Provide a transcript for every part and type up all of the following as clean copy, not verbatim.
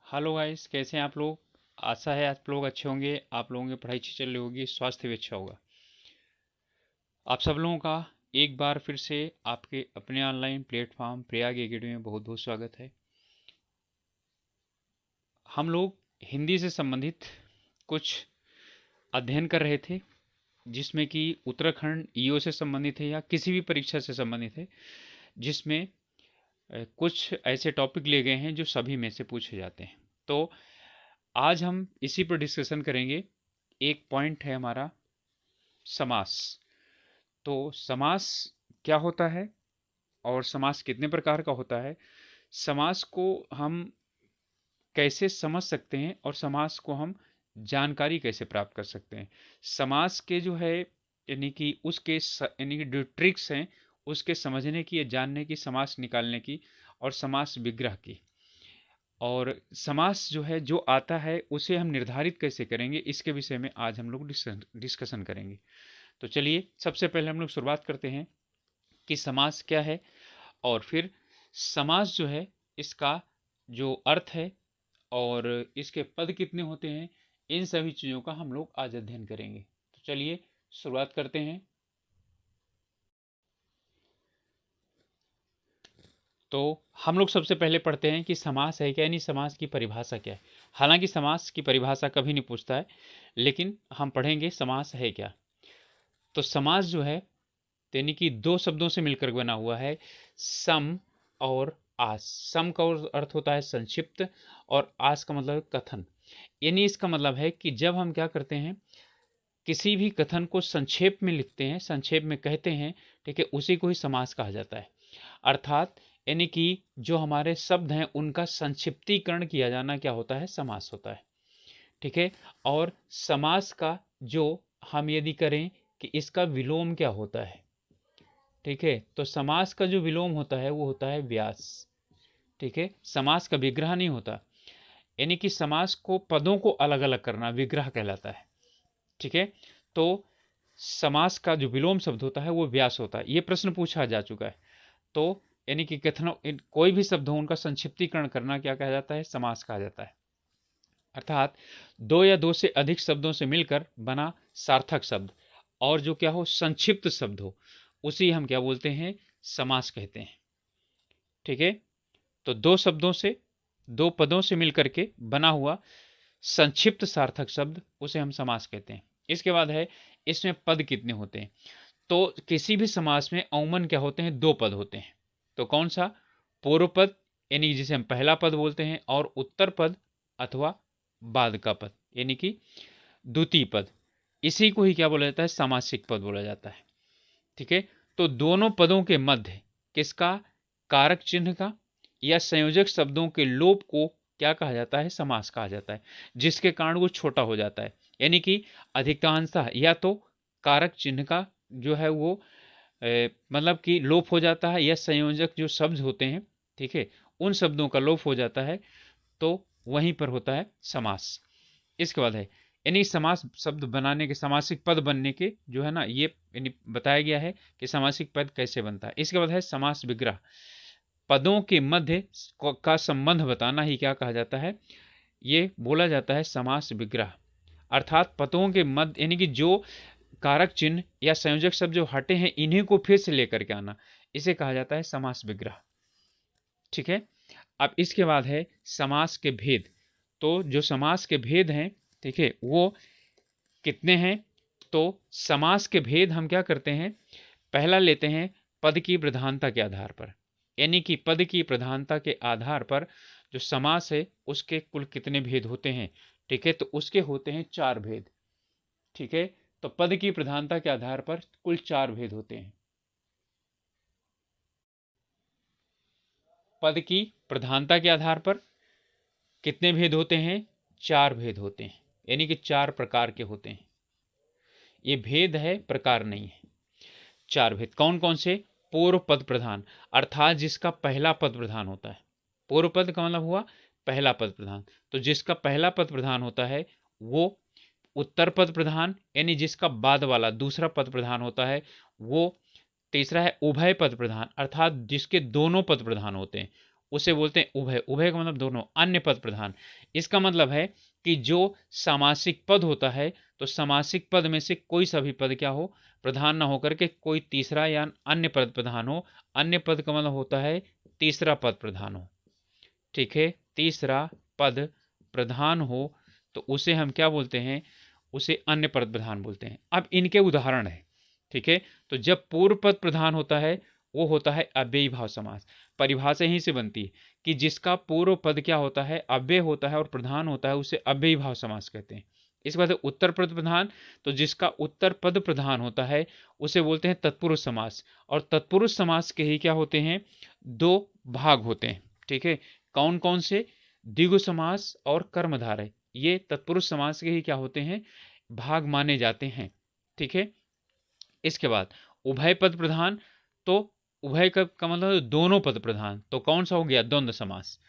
Hello guys, कैसे हैं आप लोग। आशा है आप लोग अच्छे होंगे। आप लोगों की पढ़ाई अच्छी चल रही होगी, स्वास्थ्य भी अच्छा होगा। आप सब लोगों का एक बार फिर से आपके अपने ऑनलाइन प्लेटफॉर्म प्रयाग एकेडमी में बहुत बहुत स्वागत है। हम लोग हिंदी से संबंधित कुछ अध्ययन कर रहे थे, जिसमें कि उत्तराखंड ईओ से संबंधित है या किसी भी परीक्षा से संबंधित है, जिसमें कुछ ऐसे टॉपिक लिए गए हैं जो सभी में से पूछे जाते हैं। तो आज हम इसी पर डिस्कशन करेंगे। एक पॉइंट है हमारा समास। तो समास क्या होता है और समास कितने प्रकार का होता है, समास को हम कैसे समझ सकते हैं और समास को हम जानकारी कैसे प्राप्त कर सकते हैं। समास के जो है यानी कि उसके यानी कि जो ट्रिक्स हैं उसके समझने की या जानने की, समास निकालने की और समास विग्रह की। और समास जो है जो आता है उसे हम निर्धारित कैसे करेंगे, इसके विषय में आज हम लोग डिस्कशन करेंगे। तो चलिए सबसे पहले हम लोग शुरुआत करते हैं कि समास क्या है, और फिर समास जो है इसका जो अर्थ है और इसके पद कितने होते हैं, इन सभी चीज़ों का हम लोग आज अध्ययन करेंगे। तो चलिए शुरुआत करते हैं। तो हम लोग सबसे पहले पढ़ते हैं कि समास है क्या, यानी समास की परिभाषा क्या है। हालांकि समास की परिभाषा कभी नहीं पूछता है, लेकिन हम पढ़ेंगे समास है क्या। तो समास जो है यानी कि दो शब्दों से मिलकर बना हुआ है, सम और आस। सम का अर्थ होता है संक्षिप्त और आस का मतलब कथन। यानी इसका मतलब है कि जब हम क्या करते हैं, किसी भी कथन को संक्षेप में लिखते हैं, संक्षेप में कहते हैं, ठीक है, उसी को ही समास कहा जाता है। अर्थात यानी कि जो हमारे शब्द हैं उनका संक्षिप्तीकरण किया जाना क्या होता है, समास होता है। ठीक है। और समास का जो हम यदि करें कि इसका विलोम क्या होता है, ठीक है, तो समास का जो विलोम होता है वो होता है व्यास। ठीक है, समास का विग्रह नहीं होता। यानी कि समास को पदों को अलग अलग करना विग्रह कहलाता है। ठीक है। तो समास का जो विलोम शब्द होता है वो व्यास होता है। ये प्रश्न पूछा जा चुका है। तो यानी कि कथनों कोई भी शब्द हो उनका संक्षिप्तीकरण करना क्या कहा जाता है, समास कहा जाता है। अर्थात दो या दो से अधिक शब्दों से मिलकर बना सार्थक शब्द और जो क्या हो, संक्षिप्त शब्द हो, उसी हम क्या बोलते हैं, समास कहते हैं। ठीक है। तो दो शब्दों से, दो पदों से मिलकर के बना हुआ संक्षिप्त सार्थक शब्द उसे हम समास कहते हैं। इसके बाद है इसमें पद कितने होते हैं। तो किसी भी समास में अमूमन क्या होते हैं, दो पद होते हैं। तो कौन सा, पूर्व पद यानी जिसे हम पहला पद बोलते हैं, और उत्तर पद अथवा बाद का पद यानी कि द्वितीय पद, इसी को ही क्या बोला जाता है, सामासिक पद बोला जाता है। ठीक है। तो दोनों पदों के मध्य किसका, कारक चिन्ह का या संयोजक शब्दों के लोप को क्या कहा जाता है, समास कहा जाता है, जिसके कारण वो छोटा हो जाता है। यानी कि अधिकांशतः या तो कारक चिन्ह का जो है वो मतलब कि लोप हो जाता है, या संयोजक जो शब्द होते हैं, ठीक है, उन शब्दों का लोप हो जाता है, तो वहीं पर होता है समास। इसके बाद है यानी समास शब्द बनाने के, समासिक पद बनने के जो है ना, ये यानी बताया गया है कि समासिक पद कैसे बनता है। इसके बाद है समास विग्रह। पदों के मध्य का संबंध बताना ही क्या कहा जाता है, ये बोला जाता है समास विग्रह। अर्थात पदों के मध्य यानी कि जो कारक चिन्ह या संयोजक शब्द जो हटे हैं इन्हीं को फिर से लेकर के आना, इसे कहा जाता है समास विग्रह। ठीक है। अब इसके बाद है समास के भेद। तो जो समास के भेद हैं, ठीक है, वो कितने हैं। तो समास के भेद हम क्या करते हैं, पहला लेते हैं पद की प्रधानता के आधार पर। यानी कि पद की प्रधानता के आधार पर जो समास है उसके कुल कितने भेद होते हैं। ठीक है, तो उसके होते हैं चार भेद। ठीक है। तो पद की प्रधानता के आधार पर कुल चार भेद होते हैं। पद की प्रधानता के आधार पर कितने भेद होते हैं, चार भेद होते हैं, यानी कि चार प्रकार के होते हैं। ये भेद है, प्रकार नहीं है। चार भेद कौन कौन से, पूर्व पद प्रधान, अर्थात जिसका पहला पद प्रधान होता है। पूर्व पद का मतलब हुआ पहला पद प्रधान। तो जिसका पहला पद प्रधान होता है वो उत्तर पद प्रधान, यानी जिसका बाद वाला दूसरा पद प्रधान होता है वो। तीसरा है उभय पद प्रधान, अर्थात जिसके दोनों पद प्रधान होते हैं उसे बोलते हैं उभय। उभय का मतलब दोनों। अन्य पद प्रधान, इसका मतलब है कि जो सामासिक पद होता है, तो सामासिक पद में से कोई सा भी पद क्या हो, प्रधान ना होकर के कोई तीसरा या अन्य पद प्रधान हो। अन्य पद का मतलब होता है तीसरा पद प्रधान हो। ठीक है, तीसरा पद प्रधान हो तो उसे हम क्या बोलते हैं, उसे अन्य पद प्रधान बोलते हैं। अब इनके उदाहरण है। ठीक है, तो जब पूर्व पद प्रधान होता है वो होता है अव्ययी भाव समास। परिभाषा यहीं से बनती है कि जिसका पूर्व पद क्या होता है, अव्यय होता है और प्रधान होता है, उसे अव्ययी भाव समास कहते हैं। इसके बाद उत्तर पद प्रधान, तो जिसका उत्तर पद प्रधान होता है उसे बोलते हैं तत्पुरुष समास। और तत्पुरुष समास के ही क्या होते हैं, दो भाग होते हैं। ठीक है, कौन कौन से, द्विगु समास और कर्मधारय, ये तत्पुरुष समास के ही क्या होते हैं, भाग माने जाते हैं। ठीक है, इसके बाद उभय पद प्रधान, तो उभय का मतलब दोनों पद प्रधान, तो कौन सा हो गया, द्वंद्व समास।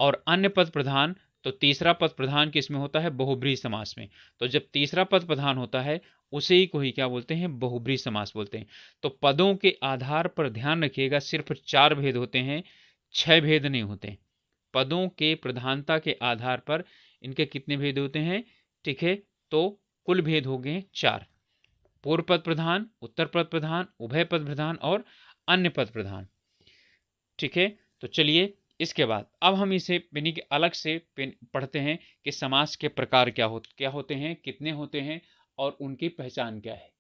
और अन्य पद प्रधान, तो तीसरा पद प्रधान किसमें होता है, बहुब्रीहि समास में। तो जब तीसरा पद प्रधान होता है उसे ही को ही क्या बोलते हैं, बहुब्रीहि समास बोलते हैं। तो पदों के आधार पर ध्यान रखिएगा, सिर्फ 4 भेद होते हैं, 6 भेद नहीं होते। पदों के प्रधानता के आधार पर इनके कितने भेद होते हैं। ठीक है, तो कुल भेद हो गए 4। पूर्व पद प्रधान, उत्तर पद प्रधान, उभय पद प्रधान और अन्य पद प्रधान। ठीक है, तो चलिए इसके बाद अब हम इसे यानी कि अलग से पढ़ते हैं कि समास के प्रकार क्या होते हैं, कितने होते हैं और उनकी पहचान क्या है।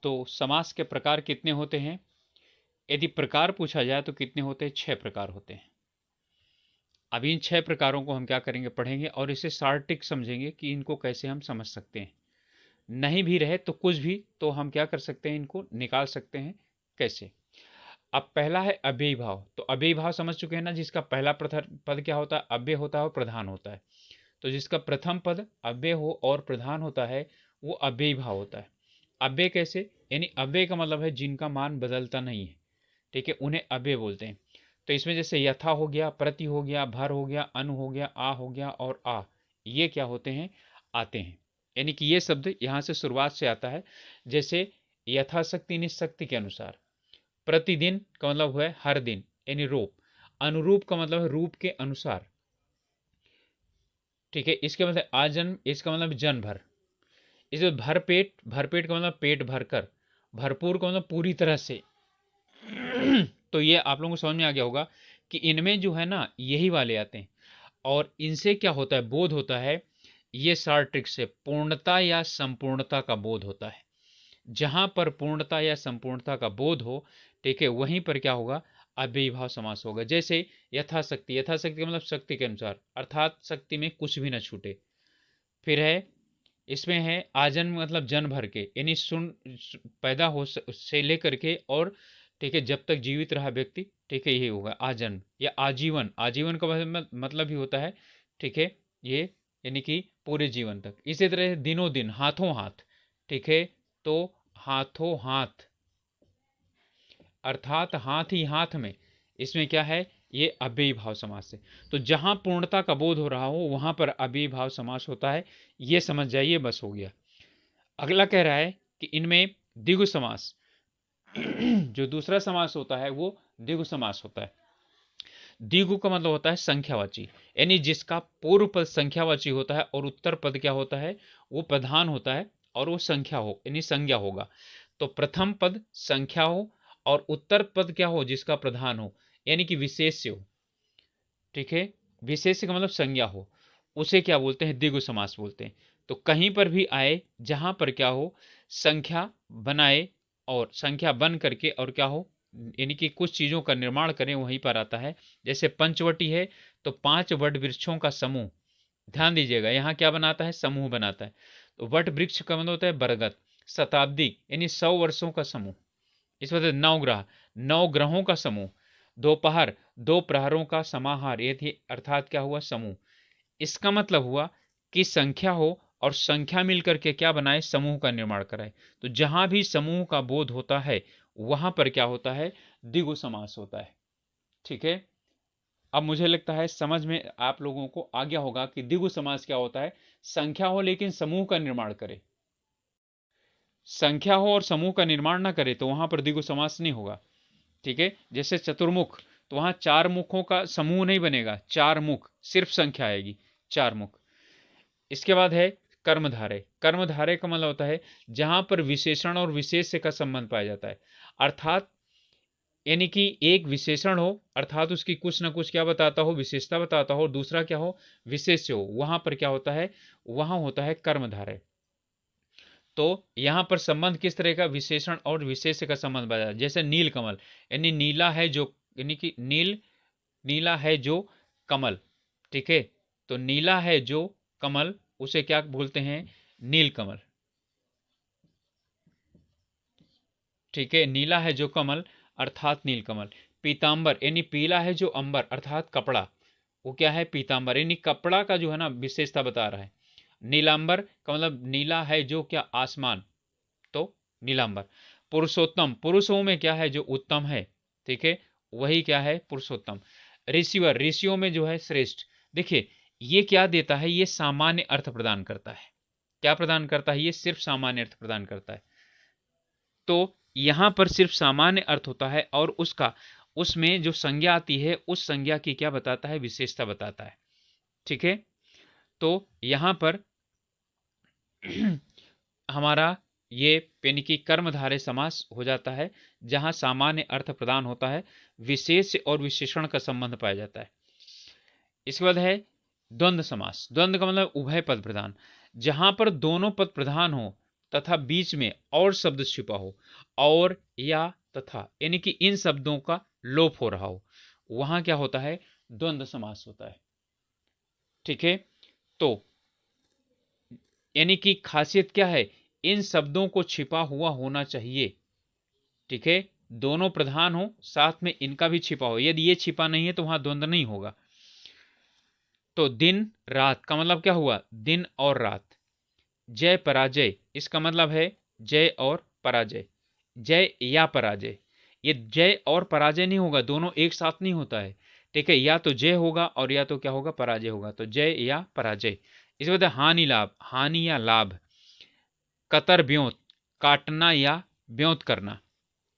तो समास के प्रकार कितने होते हैं, यदि प्रकार पूछा जाए तो कितने होते हैं, 6 प्रकार होते हैं। अब इन 6 प्रकारों को हम क्या करेंगे, पढ़ेंगे और इसे शार्ट ट्रिक समझेंगे कि इनको कैसे हम समझ सकते हैं। नहीं भी रहे तो कुछ भी, तो हम क्या कर सकते हैं, इनको निकाल सकते हैं कैसे। अब पहला है अव्ययी भाव। तो अव्ययी भाव समझ चुके हैं ना, जिसका पहला पद क्या होता है, अव्यय होता है और प्रधान होता है। तो जिसका प्रथम पद अव्यय हो और प्रधान होता है वो अव्ययी भाव होता है। अव्यय कैसे, यानी अव्यय का मतलब है जिनका मान बदलता नहीं है। ठीक है, उन्हें अव्यय बोलते हैं। तो इसमें जैसे यथा हो गया, प्रति हो गया, भर हो गया, अनु हो गया, आ हो गया और आ, ये क्या होते हैं, आते हैं। यानी कि ये शब्द यहाँ से शुरुआत से आता है। जैसे यथाशक्ति निशक्ति के अनुसार, प्रतिदिन का मतलब हुआ है हर दिन यानी रूप, अनुरूप का मतलब है रूप के अनुसार। ठीक है, इसके मतलब आजन्म, इसका मतलब जन भर। इसे भरपेट, भरपेट का मतलब पेट भरकर, भरपूर का मतलब पूरी तरह से। तो ये आप लोगों को समझ में आ गया होगा कि इनमें जो है ना यही वाले आते हैं। और इनसे क्या होता है, बोध होता है, ये शार्ट ट्रिक से पूर्णता या संपूर्णता का बोध होता है। जहां पर पूर्णता या संपूर्णता का बोध हो, ठीक है, वहीं पर क्या होगा, अव्ययी भाव समास होगा। जैसे यथाशक्ति, यथाशक्ति का मतलब शक्ति के अनुसार, अर्थात शक्ति में कुछ भी न छूटे। फिर है, इसमें है आजन्म मतलब जन भर के, यानी सुन पैदा हो से लेकर के और ठीक है जब तक जीवित रहा व्यक्ति, ठीक है, यही होगा आजन्म। या आजीवन, आजीवन का मतलब भी होता है, ठीक है, ये यानी कि पूरे जीवन तक। इसी तरह दिनों दिन, हाथों हाथ, ठीक है, तो हाथों हाथ अर्थात हाथ ही हाथ में, इसमें क्या है, ये अव्ययी भाव समास है। तो जहां पूर्णता का बोध हो रहा हो वहां पर अव्ययी भाव समास होता है, ये समझ जाइए, बस हो गया। अगला कह रहा है कि इनमें द्विगु समास जो दूसरा समास होता है वो द्विगु समास होता है। द्विगु का मतलब होता है संख्यावाची, यानी जिसका पूर्व पद संख्यावाची होता है और उत्तर पद क्या होता है, वो प्रधान होता है और वो संख्या हो यानी संज्ञा होगा। तो प्रथम पद संख्या हो और उत्तर पद क्या हो, जिसका प्रधान हो यानी कि विशेष्य हो। ठीक है, विशेष्य का मतलब संज्ञा हो, उसे क्या बोलते हैं, द्विगु समास बोलते हैं। तो कहीं पर भी आए जहां पर क्या हो, संख्या बनाए और संख्या बन करके और क्या हो, यानी कि कुछ चीजों का निर्माण करें, वहीं पर आता है। जैसे पंचवटी है तो 5 वट वृक्षों का समूह, ध्यान दीजिएगा यहाँ क्या बनाता है, समूह बनाता है। तो वट वृक्ष का मतलब होता है बरगद। शताब्दी यानी 100 वर्षों का समूह। इस वजह से नवग्रह, 9 ग्रहों का समूह। दोपहर, 2 प्रहरों का समाहार, ये थी अर्थात क्या हुआ, समूह। इसका मतलब हुआ कि संख्या हो और संख्या मिलकर के क्या बनाए, समूह का निर्माण कराए। तो जहां भी समूह का बोध होता है वहां पर क्या होता है, द्विगु समास होता है। ठीक है, अब मुझे लगता है समझ में आप लोगों को आ गया होगा कि द्विगु समास क्या होता है। संख्या हो लेकिन समूह का निर्माण करे, संख्या हो और समूह का निर्माण ना करे तो वहां पर द्विगु समास नहीं होगा। ठीक है, जैसे चतुर्मुख, तो वहां चार मुखों का समूह नहीं बनेगा, चार मुख सिर्फ संख्या आएगी, चार मुख। इसके बाद है कर्मधारय। कर्मधारय का मतलब होता है जहां पर विशेषण और विशेष्य का संबंध पाया जाता है, अर्थात यानी कि एक विशेषण हो अर्थात उसकी कुछ ना कुछ क्या बताता हो, विशेषता बताता हो, दूसरा क्या हो, विशेष्य हो, वहां पर क्या होता है, वहां होता है कर्मधारय। तो यहां पर संबंध किस तरह का, विशेषण और विशेष्य का संबंध बताया, जैसे नील कमल, यानी नीला है जो, यानी कि नीला है जो कमल, ठीक है, तो नीला है जो कमल उसे क्या बोलते हैं, नील कमल, ठीक है, नीला है जो कमल अर्थात नीलकमल। पीतांबर यानी पीला है जो अंबर अर्थात कपड़ा, वो क्या है, पीतांबर, यानी कपड़ा का जो है ना विशेषता बता रहा है। नीलांबर का मतलब नीला है जो क्या, आसमान, तो नीलांबर। पुरुषोत्तम, पुरुषों में क्या है जो उत्तम है, ठीक है, वही क्या है, पुरुषोत्तम। ऋषिवर, ऋषियों में जो है श्रेष्ठ। देखिए ये क्या देता है, ये सामान्य अर्थ प्रदान करता है, क्या प्रदान करता है, ये सिर्फ सामान्य अर्थ प्रदान करता है। तो यहां पर सिर्फ सामान्य अर्थ होता है और उसका, उसमें जो संज्ञा आती है उस संज्ञा की क्या बताता है, विशेषता बताता है, ठीक है। तो यहां पर हमारा ये यानी कि कर्मधारय समास हो जाता है, जहां सामान्य अर्थ प्रदान होता है, विशेष और विशेषण का संबंध पाया जाता है। इसके बाद है द्वंद्व समास। द्वंद्व का मतलब उभय पद प्रधान, जहां पर दोनों पद प्रधान हो तथा बीच में और शब्द छिपा हो, और या तथा यानी कि इन शब्दों का लोप हो रहा हो, वहां क्या होता है, द्वंद्व समास होता है, ठीक है। तो यानी कि खासियत क्या है, इन शब्दों को छिपा हुआ होना चाहिए, ठीक है, दोनों प्रधान हो साथ में इनका भी छिपा हो, यदि ये छिपा नहीं है तो वहां द्वंद्व नहीं होगा। तो दिन रात का मतलब क्या हुआ, दिन और रात। जय पराजय, इसका मतलब है जय और पराजय, जय या पराजय। ये जय और पराजय नहीं होगा, दोनों एक साथ नहीं होता है, ठीक है, या तो जय होगा और या तो क्या होगा, पराजय होगा, तो जय या पराजय। इस वजह हानि लाभ, हानि या लाभ। कतर ब्योत, काटना या ब्योत करना,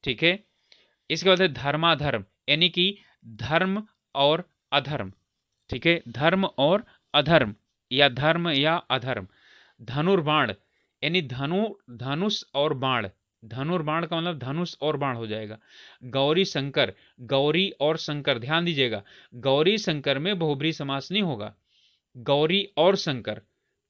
ठीक है। इसके बाद है धर्माधर्म, यानी कि धर्म और अधर्म, ठीक है, धर्म और अधर्म या धर्म या अधर्म। धनुर्बाण यानी धनुष और बाण, धनुर्बाण का मतलब धनुष और बाण हो जाएगा। गौरी शंकर, गौरी और शंकर, ध्यान दीजिएगा, गौरी शंकर में बहुब्रीहि समास नहीं होगा, गौरी और शंकर,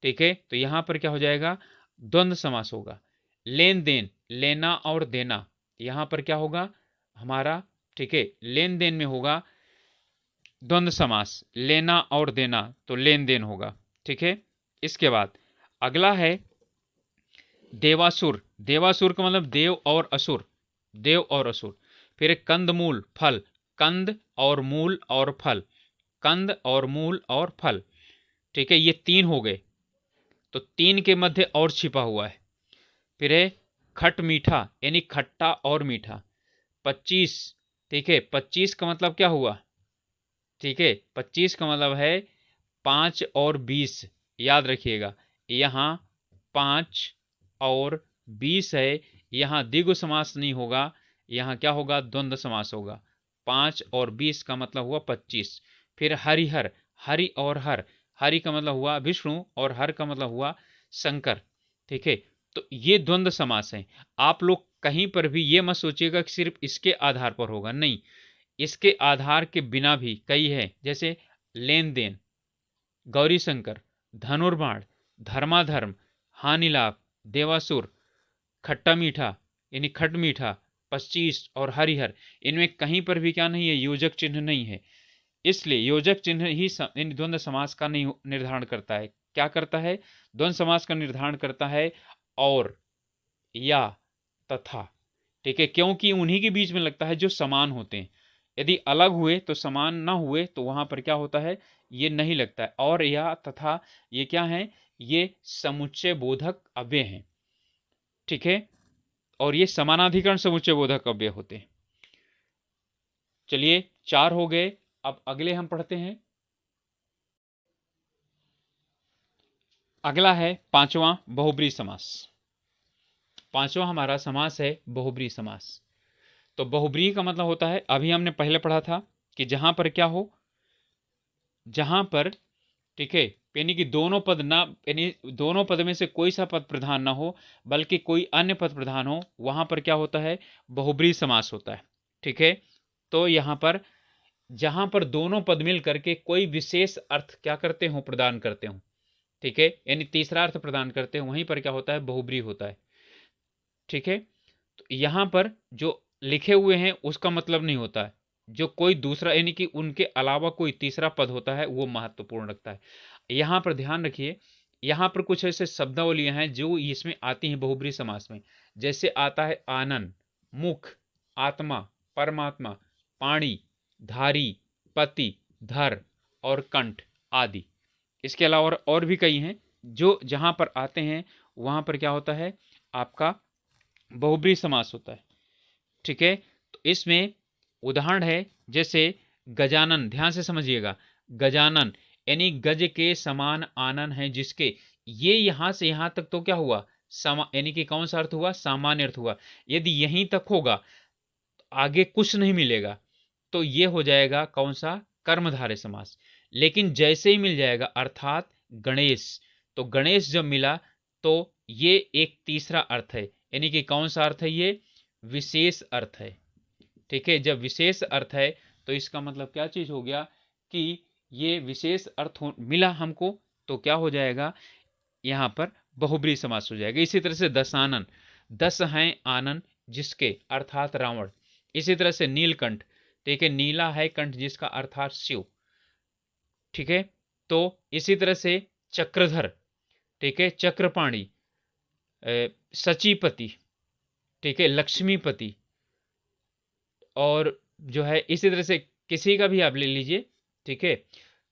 ठीक है, तो यहां पर क्या हो जाएगा, द्वंद्व समास होगा। लेन देन, लेना और देना, यहां पर क्या होगा हमारा, ठीक है, लेन देन में होगा द्वंद्व समास, लेना और देना, तो लेन देन होगा, ठीक है। इसके बाद अगला है देवासुर। देवासुर का मतलब देव और असुर, देव और असुर। फिर कंदमूल फल, कंद और मूल और फल, कंद और मूल और फल, ठीक है, ये तीन हो गए, तो तीन के मध्य और छिपा हुआ है। फिर है खट मीठा, यानी खट्टा और मीठा। 25, ठीक है, 25 का मतलब क्या हुआ, ठीक है, 25 का मतलब है 5 और 20, याद रखिएगा, यहाँ 5 और 20 है, यहाँ द्विगु समास नहीं होगा, यहाँ क्या होगा, द्वंद्व समास होगा। 5 और 20 का मतलब हुआ 25। फिर हरिहर, हरि और हर, हरि का मतलब हुआ विष्णु और हर का मतलब हुआ शंकर, ठीक है। तो ये द्वंद्व समास है। आप लोग कहीं पर भी ये मत सोचिएगा कि सिर्फ इसके आधार पर होगा, नहीं, इसके आधार के बिना भी कई है, जैसे लेन देन, गौरी शंकर, धनुर्बाण, धर्माधर्म, हानि लाभ, देवासुर, खट्टा मीठा यानी खट मीठा, 25 और हरिहर, इनमें कहीं पर भी क्या नहीं है, योजक चिन्ह नहीं है। इसलिए योजक चिन्ह ही द्वंद्व समास का नहीं निर्धारण करता है, क्या करता है, द्वंद्व समास का निर्धारण करता है और या तथा, ठीक है, क्योंकि उन्हीं के बीच में लगता है जो समान होते हैं। यदि अलग हुए तो समान ना हुए तो वहां पर क्या होता है, ये नहीं लगता है। और या तथा ये क्या है, ये समुच्चय बोधक अव्यय हैं, ठीक है, और ये समानाधिकरण समुच्चय बोधक अव्यय होते हैं। चलिए 4 हो गए, अब अगले हम पढ़ते हैं। अगला है पांचवा बहुब्रीहि समास। पांचवा हमारा समास है बहुब्रीहि समास। तो बहुब्रीहि का मतलब होता है, अभी हमने पहले पढ़ा था कि जहां पर क्या हो, जहां पर, ठीक है, यानी कि दोनों पद ना, यानी दोनों पद में से कोई सा पद प्रधान ना हो बल्कि कोई अन्य पद प्रधान हो, वहां पर क्या होता है, बहुब्रीहि समास होता है। ठीक है, तो यहां पर जहां पर दोनों पद मिल करके कोई विशेष अर्थ क्या करते हो, प्रदान करते हो, ठीक है, यानी तीसरा अर्थ प्रदान करते हो, वहीं पर क्या होता है, बहुब्रीहि होता है। ठीक है, तो यहां पर जो लिखे हुए हैं उसका मतलब नहीं होता है, जो कोई दूसरा यानी कि उनके अलावा कोई तीसरा पद होता है वो महत्वपूर्ण रखता है। यहां पर ध्यान रखिए, यहां पर कुछ ऐसे शब्दावलियां हैं जो इसमें आती हैं बहुब्रीहि समास में। जैसे आता है आनन, मुख, आत्मा, परमात्मा, पाणी, धारी, पति, धर और कंठ आदि। इसके अलावा और भी कई हैं जो जहां पर आते हैं वहां पर क्या होता है, आपका बहुब्रीहि समास होता है। ठीक है, तो इसमें उदाहरण है जैसे गजानन, ध्यान से समझिएगा, गजानन यानी गज के समान आनन है जिसके, ये यहां से यहां तक तो क्या हुआ, समा यानी कि कौन सा अर्थ हुआ, सामान्य अर्थ हुआ। यदि यहीं तक होगा तो आगे कुछ नहीं मिलेगा, तो ये हो जाएगा कौन सा, कर्मधारय समास। लेकिन जैसे ही मिल जाएगा अर्थात गणेश, तो गणेश जब मिला तो ये एक तीसरा अर्थ है, यानी कि कौन सा अर्थ है, ये विशेष अर्थ है। ठीक है, जब विशेष अर्थ है तो इसका मतलब क्या चीज हो गया कि ये विशेष अर्थ मिला हमको, तो क्या हो जाएगा, यहां पर बहुब्रीहि समास हो जाएगा। इसी तरह से दशानन, 10 हैं आनन जिसके, अर्थात रावण। इसी तरह से नीलकंठ, ठीक है, नीला है कंठ जिसका, अर्थात शिव। ठीक है, तो इसी तरह से चक्रधर, ठीक है, चक्रपाणी, सचीपति, ठीक है, लक्ष्मीपति, और जो है इसी तरह से किसी का भी आप ले लीजिए। ठीक है,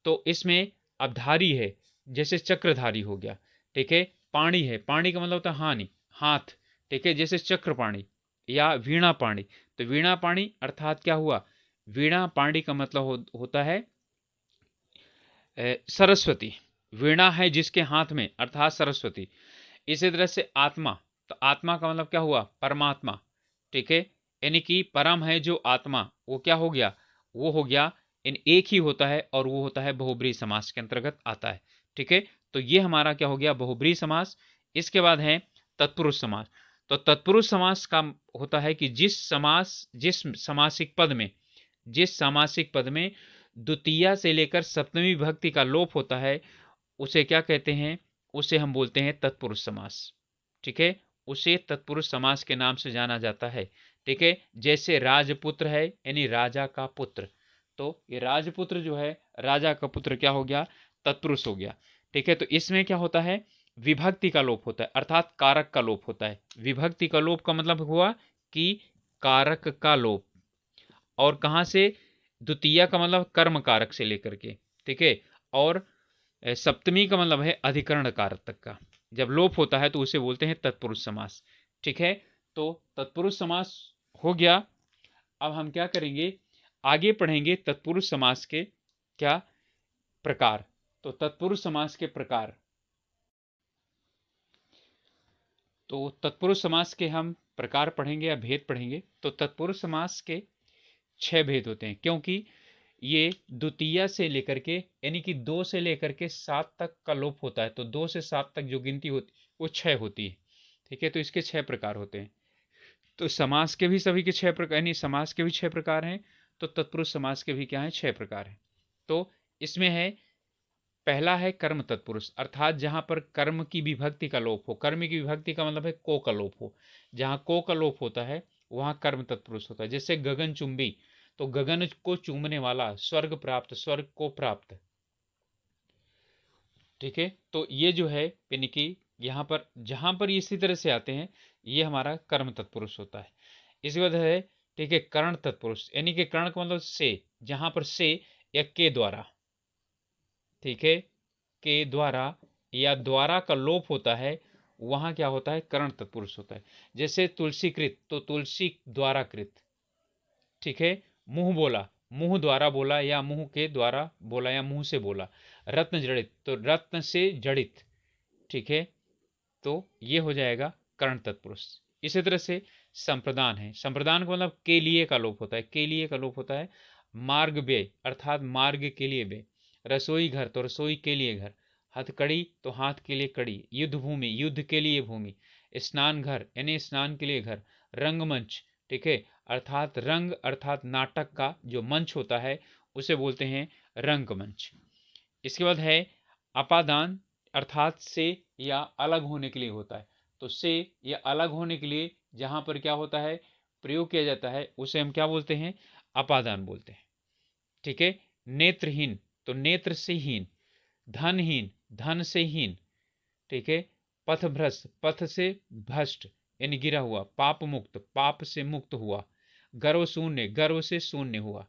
तो इसमें अब धारी है, जैसे चक्रधारी हो गया। ठीक है, पाणी है, पाणी का मतलब होता है हानि, हाथ। ठीक है, जैसे चक्रपाणी या वीणा पाणी, तो वीणा पाणी अर्थात क्या हुआ, वीणा पाणी का मतलब होता है सरस्वती। वीणा है जिसके हाथ में, अर्थात सरस्वती। इसी तरह से आत्मा, तो आत्मा का मतलब क्या हुआ, परमात्मा। ठीक है, यानी कि परम है जो आत्मा, वो क्या हो गया, वो हो गया, इन एक ही होता है और वो होता है बहुब्रीहि समास के अंतर्गत आता है। ठीक है, तो ये हमारा क्या हो गया, बहुब्रीहि समास। इसके बाद है तत्पुरुष समास। तो तत्पुरुष समास का होता है कि जिस समासिक पद में, जिस सामासिक पद में द्वितीया से लेकर सप्तमी विभक्ति का लोप होता है, उसे क्या कहते हैं, उसे हम बोलते हैं तत्पुरुष समास। ठीक है, उसे तत्पुरुष समास के नाम से जाना जाता है। ठीक है, जैसे राजपुत्र है यानी राजा का पुत्र, तो ये राजपुत्र जो है, राजा का पुत्र क्या हो गया, तत्पुरुष हो गया। ठीक है, तो इसमें क्या होता है, विभक्ति का लोप होता है, अर्थात कारक का लोप होता है। विभक्ति का लोप का मतलब हुआ कि कारक का लोप, और कहां से, द्वितीय का मतलब कर्म कारक से लेकर के। ठीक है, और सप्तमी का मतलब है अधिकरण कारक तक का, जब लोप होता है तो उसे बोलते हैं तत्पुरुष समास। ठीक है, तो तत्पुरुष समास हो गया। अब हम क्या करेंगे, आगे पढ़ेंगे तत्पुरुष समास के क्या प्रकार। तो तत्पुरुष समास के प्रकार, तो तत्पुरुष समास के हम प्रकार पढ़ेंगे या भेद पढ़ेंगे। तो तत्पुरुष समास के 6 भेद होते हैं, क्योंकि ये द्वितीया से लेकर के, यानी कि 2 से लेकर के 7 तक का लोप होता है, तो 2 से 7 तक जो गिनती होती वो 6 होती है। ठीक है, तो इसके 6 प्रकार होते हैं। तो समास के भी सभी के 6 प्रकार, यानी समास के भी 6 प्रकार हैं, तो तत्पुरुष समास के भी क्या है, 6 प्रकार हैं। तो इसमें है, पहला है कर्म तत्पुरुष, अर्थात जहां पर कर्म की विभक्ति का लोप हो। कर्म की विभक्ति का मतलब है को का लोप हो, जहां को का लोप होता है वहां कर्म तत्पुरुष होता है। जैसे गगन चुंबी, तो गगन को चूमने वाला, स्वर्ग प्राप्त, स्वर्ग को प्राप्त। ठीक है, तो ये जो है, यानी कि यहाँ पर जहां पर इसी तरह से आते हैं, ये हमारा कर्म तत्पुरुष होता है। इसके बाद है, ठीक है, कर्ण तत्पुरुष, यानी कि कर्ण का मतलब से, जहां पर से या के द्वारा, ठीक है, के द्वारा या द्वारा का लोप होता है, वहां क्या होता है, कर्ण तत्पुरुष होता है। जैसे तुलसी कृत, तो तुलसी द्वारा कृत। ठीक है, मुंह बोला, मुंह द्वारा बोला या मुंह के द्वारा बोला या मुंह से बोला। रत्न जड़ित, तो रत्न से जड़ित। ठीक है, तो ये हो जाएगा कर्ण तत्पुरुष। इसी तरह से संप्रदान है, संप्रदान का मतलब के लिए का लोप होता है, के लिए का लोप होता है। मार्ग व्यय अर्थात मार्ग के लिए व्यय, रसोई घर तो रसोई के लिए घर, हथकड़ी तो हाथ के लिए कड़ी, युद्ध भूमि युद्ध के लिए भूमि, स्नान घर यानी स्नान के लिए घर, रंगमंच, ठीक है, अर्थात रंग अर्थात नाटक का जो मंच होता है उसे बोलते हैं रंगमंच। इसके बाद है अपादान अर्थात से या अलग होने के लिए होता है, तो से या अलग होने के लिए जहां पर क्या होता है प्रयोग किया जाता है उसे हम क्या बोलते हैं, अपादान बोलते हैं, ठीक है। नेत्रहीन तो नेत्र से हीन, धनहीन धन से हीन, ठीक है। पथभ्रष्ट पथ से भ्रष्ट यानी गिरा हुआ, पाप मुक्त पाप से मुक्त हुआ, गर्व शून्य गर्व से शून्य हुआ,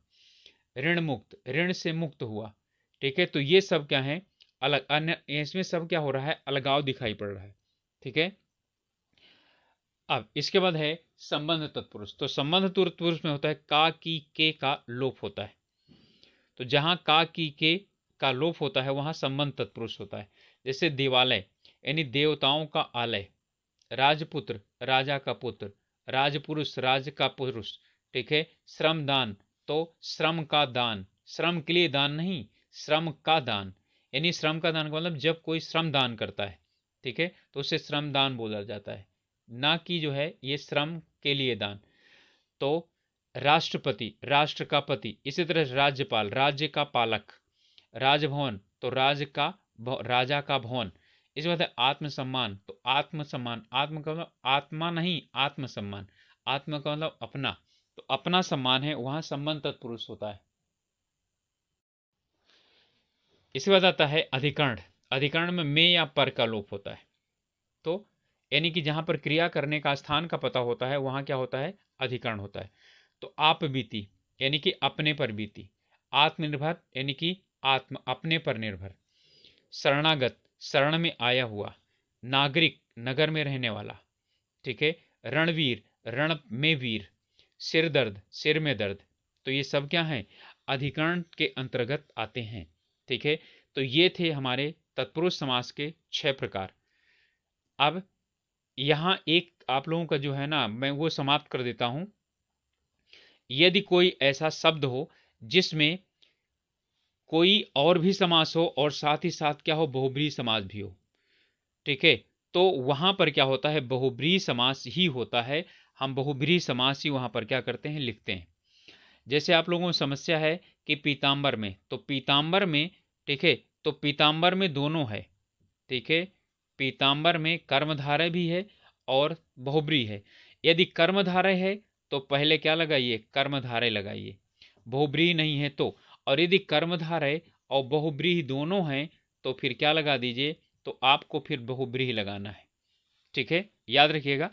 ऋण मुक्त ऋण से मुक्त हुआ, ठीक है। तो ये सब क्या है, अलग अन्य, इसमें सब क्या हो रहा है, अलगाव दिखाई पड़ रहा है, ठीक है। अब इसके बाद है संबंध तत्पुरुष, तो संबंध तत्पुरुष में होता है का की के का लोप होता है, तो जहां का की के का लोप होता है वहां संबंध तत्पुरुष होता है। जैसे देवालय यानी देवताओं का आलय, राजपुत्र राजा का पुत्र, राजपुरुष राज का पुरुष, ठीक है। श्रमदान तो श्रम का दान, श्रम के लिए दान नहीं, श्रम का दान, यानी श्रम का दान का मतलब जब कोई श्रम दान करता है, ठीक है, तो उसे श्रम दान बोला जाता है, ना कि जो है ये श्रम के लिए दान। तो राष्ट्रपति राष्ट्र का पति, इसी तरह राज्यपाल राज्य का पालक, राजभवन तो राजा का भवन। इस बात है आत्मसम्मान तो आत्मसम्मान, आत्म का मतलब आत्मा नहीं आत्मसम्मान, आत्म का मतलब अपना, तो अपना सम्मान है वहां संबंध तत्पुरुष होता है। इसके बाद आता है अधिकरण, अधिकरण में मैं या पर का लोप होता है, तो यानी कि जहां पर क्रिया करने का स्थान का पता होता है वहां क्या होता है, अधिकरण होता है। तो आप बीती यानी कि अपने पर बीती, आत्मनिर्भर यानी कि आत्म अपने पर निर्भर, शरणागत शरण में आया हुआ, नागरिक नगर में रहने वाला, ठीक है। रणवीर रण में वीर, सिर दर्द सिर में दर्द, तो ये सब क्या है, अधिकरण के अंतर्गत आते हैं, ठीक है। तो ये थे हमारे तत्पुरुष समास के 6 प्रकार। अब यहां एक आप लोगों का जो है ना मैं वो समाप्त कर देता हूं। यदि कोई ऐसा शब्द हो जिसमें कोई और भी समास हो और साथ ही साथ क्या हो, बहुब्रीहि समास भी हो, ठीक है, तो वहां पर क्या होता है, बहुब्रीहि समास ही होता है। हम बहुब्रीहि समास ही वहां पर क्या करते हैं, लिखते हैं। जैसे आप लोगों को समस्या है कि पीताम्बर में, तो पीताम्बर में, ठीक है, तो पीताम्बर में दोनों है, ठीक है। पीताम्बर में कर्मधारय भी है और बहुब्रीहि है। यदि कर्मधारय है तो पहले क्या लगाइए, कर्मधारय लगाइए, बहुब्रीहि नहीं है तो, और यदि कर्मधारय और बहुब्रीहि दोनों हैं तो फिर क्या लगा दीजिए, तो आपको फिर बहुब्रीहि लगाना है, ठीक है। याद रखिएगा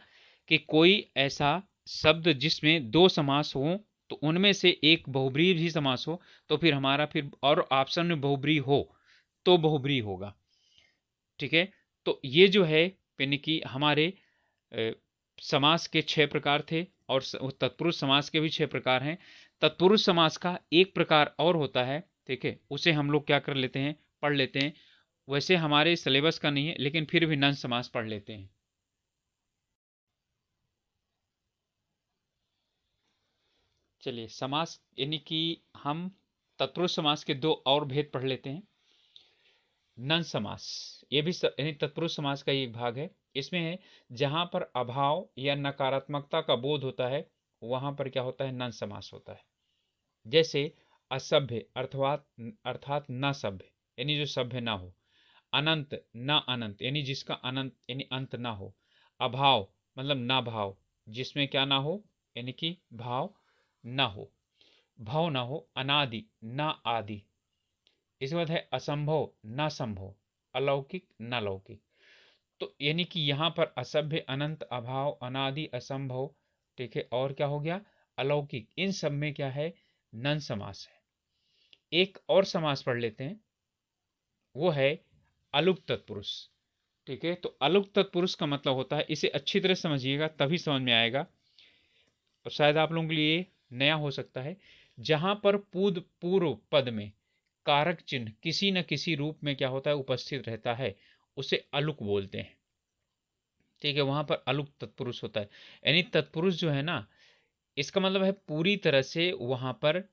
कि कोई ऐसा शब्द जिसमें 2 समास हो तो उनमें से एक बहुब्रीहि भी समास हो, तो फिर हमारा फिर और ऑप्शन में बहुब्रीहि हो तो बहुब्रीहि होगा, ठीक है। तो ये जो है यानी कि हमारे अ, समास के 6 प्रकार थे और तत्पुरुष समास के भी 6 प्रकार हैं। तत्पुरुष समास का एक प्रकार और होता है, ठीक है, उसे हम लोग क्या कर लेते हैं, पढ़ लेते हैं। वैसे हमारे सिलेबस का नहीं है लेकिन फिर भी नंद समास पढ़ लेते हैं। चलिए समास यानी कि हम तत्पुरुष समास के 2 और भेद पढ़ लेते हैं। नंद समास ये भी यानी तत्पुरुष समास का ही एक भाग है। इसमें है जहां पर अभाव या नकारात्मकता का बोध होता है वहां पर क्या होता है, नंद समास होता है। जैसे असभ्य अर्थात अर्थात न सभ्य यानी जो सभ्य ना हो, अनंत ना अनंत यानी जिसका अनंत यानी अंत ना हो, अभाव मतलब ना भाव जिसमें क्या ना हो यानी कि भाव ना हो, भाव ना हो, अनादि ना आदि। इसके बाद है असंभव ना संभव, अलौकिक ना लौकिक। तो यानी कि यहां पर असभ्य अनंत अभाव अनादि असंभव, ठीक है, और क्या हो गया, अलौकिक, इन सब में क्या है, नन समास है। एक और समास पढ़ लेते हैं, वो है अलुक तत्पुरुष, ठीक है। तो अलुक तत्पुरुष का मतलब होता है, इसे अच्छी तरह समझिएगा तभी समझ में आएगा और शायद आप लोगों के लिए नया हो सकता है। जहां पर पूर्व पद में कारक चिन्ह किसी न किसी रूप में क्या होता है, उपस्थित रहता है, उसे अलुक बोलते हैं, ठीक है, वहां पर अलुक तत्पुरुष होता है। यानी तत्पुरुष जो है ना, इसका मतलब है पूरी तरह से वहां पर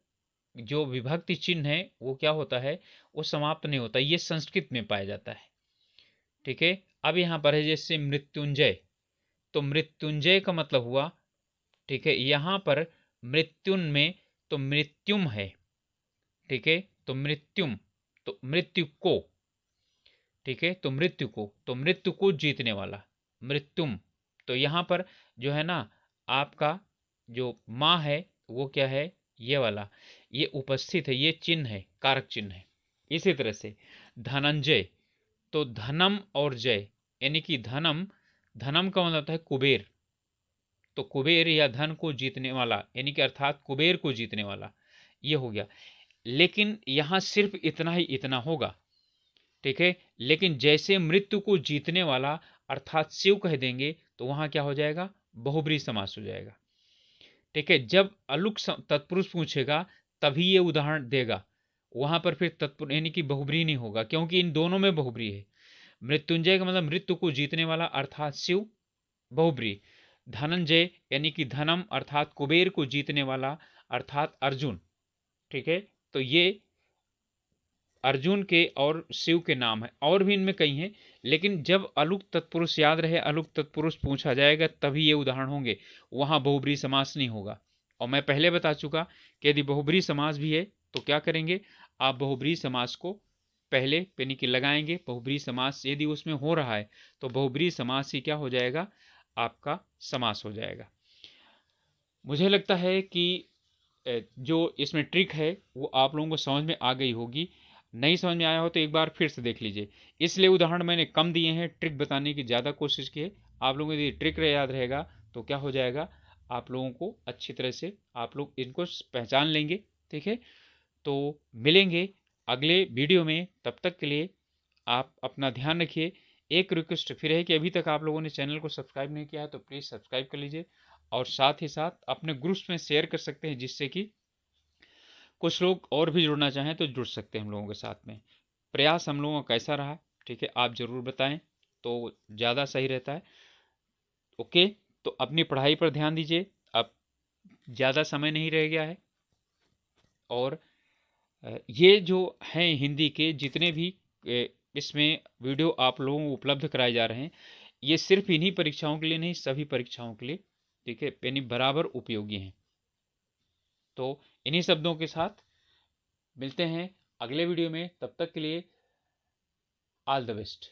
जो विभक्ति चिन्ह है वो क्या होता है, वो समाप्त नहीं होता। ये संस्कृत में पाया जाता है। ठीक है, अब यहाँ पर है जैसे मृत्युंजय, तो मृत्युंजय का मतलब हुआ, ठीक है, यहाँ पर मृत्युन में तो मृत्युम है। ठीक है, तो मृत्युम, तो मृत्यु को, ठीक है, तो मृत्यु को, तो मृत्यु को जीतने वाला, मृत्युम। तो यहाँ पर जो है ना, आपका जो माँ है वो क्या है, ये वाला, ये उपस्थित है, ये चिन्ह है, कारक चिन्ह है। इसी तरह से धनंजय, तो धनम और जय, यानी कि धनम, धनम का मतलब होता है कुबेर, तो कुबेर या धन को जीतने वाला, यानी कि अर्थात कुबेर को जीतने वाला, ये हो गया। लेकिन यहां सिर्फ इतना ही इतना होगा। ठीक है, लेकिन जैसे मृत्यु को जीतने वाला अर्थात शिव कह देंगे तो वहां क्या हो जाएगा, बहुब्रीहि समास हो जाएगा। ठीक है, जब अलुक तत्पुरुष पूछेगा तभी ये उदाहरण देगा, वहां पर फिर तत्पुरुष यानी कि बहुब्रीहि नहीं होगा, क्योंकि इन दोनों में बहुब्रीहि है। मृत्युंजय का मतलब मृत्यु को जीतने वाला अर्थात शिव, बहुब्रीहि। धनंजय यानी कि धनम अर्थात कुबेर को जीतने वाला अर्थात अर्जुन। ठीक है, तो ये अर्जुन के और शिव के नाम है, और भी इनमें कई हैं, लेकिन जब अलुक तत्पुरुष याद रहे, अलुक तत्पुरुष पूछा जाएगा तभी ये उदाहरण होंगे, वहां बहुब्रीहि समास नहीं होगा। और मैं पहले बता चुका कि यदि बहुब्रीहि समास भी है तो क्या करेंगे, आप बहुब्रीहि समास को पहले यानी कि लगाएंगे, बहुब्रीहि समास यदि उसमें हो रहा है तो बहुब्रीहि समास ही क्या हो जाएगा, आपका समास हो जाएगा। मुझे लगता है कि जो इसमें ट्रिक है वो आप लोगों को समझ में आ गई होगी। नहीं समझ में आया हो तो एक बार फिर से देख लीजिए। इसलिए उदाहरण मैंने कम दिए हैं, ट्रिक बताने की ज़्यादा कोशिश की है। आप लोगों को यदि ट्रिक याद रहेगा तो क्या हो जाएगा, आप लोगों को अच्छी तरह से आप लोग इनको पहचान लेंगे। ठीक है, तो मिलेंगे अगले वीडियो में, तब तक के लिए आप अपना ध्यान रखिए। एक रिक्वेस्ट फिर है कि अभी तक आप लोगों ने चैनल को सब्सक्राइब नहीं किया है तो प्लीज़ सब्सक्राइब कर लीजिए, और साथ ही साथ अपने ग्रुप्स में शेयर कर सकते हैं, जिससे कि कुछ लोग और भी जुड़ना चाहें तो जुड़ सकते हैं हम लोगों के साथ में। प्रयास हम लोगों का कैसा रहा, ठीक है, आप ज़रूर बताएं तो ज़्यादा सही रहता है। ओके, तो अपनी पढ़ाई पर ध्यान दीजिए, अब ज़्यादा समय नहीं रह गया है। और ये जो हैं हिंदी के जितने भी इसमें वीडियो आप लोगों को उपलब्ध कराए जा रहे हैं, ये सिर्फ इन्हीं परीक्षाओं के लिए नहीं, सभी परीक्षाओं के लिए, ठीक है, यानी बराबर उपयोगी हैं। तो इन्हीं शब्दों के साथ मिलते हैं अगले वीडियो में, तब तक के लिए ऑल द बेस्ट।